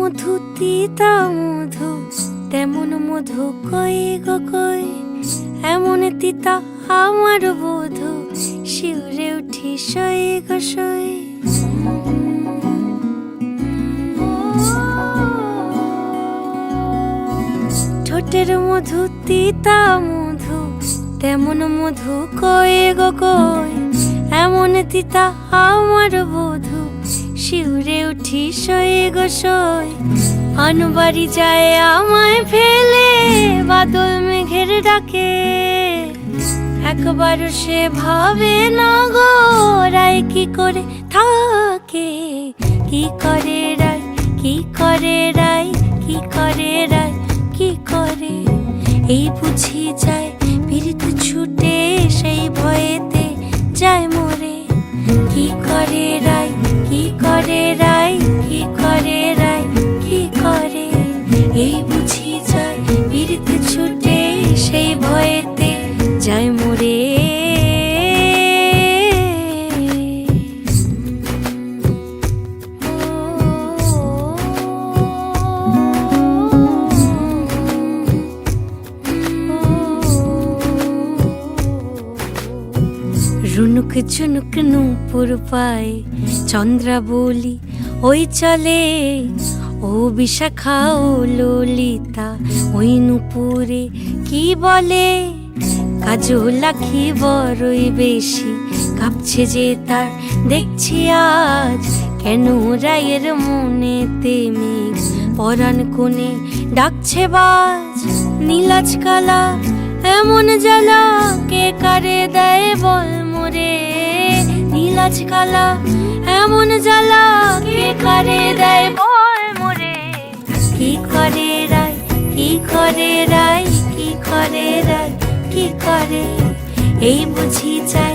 মধু তিতা মধু, তেমন মধু কই গো কই, এমন তিতা আমার বধূ, শিউরে উঠি সই গো সই। ঠোঁটের মধু তিতা মধু, তেমন মধু কই গো কই, এমন তিতা আমার বধূ, শিউরে উঠি সই গো সই। আনবাড়ি যায় আমায় ফেলে, বাদল মেঘের ডাকে, একবার সে ভাবে না গো রায় কি করে থাকে। কি করে রায়, কি করে রায়, কি করে রায়, কি করে, এই বুঝি যায় পীড়িত ছুটে, সেই ভয়েতে যায় মরে। কি করে রায়, কি করে রায়, কি করে রায়, কি করে, এই বুঝি যায় পীড়িত ছুটে, সেই ভয়েতে যায় মরে। রুনুক ঝুনুক নূপুর পায়, চন্দ্রাবলী ওই চলে, ও বিশাখা ও ললিতা ওই নূপুরে কি বলে। কাজল আঁখি বড়ই বেশি কাঁপছে যে তার দেখছি আজ, কেন রায়ের মনেতে মেঘ পরাণ কোণে ডাকছে বাজ। নীলাজ কালা এমন জ্বালা, কে কারে দেয় বল মোরে। নীলাজ কালা এমন জ্বালা, কে কারে দেয় বল মোরে। কি করে রায়, কি করে রায়, কি করে রায়, কি করে, এই বুঝি যায়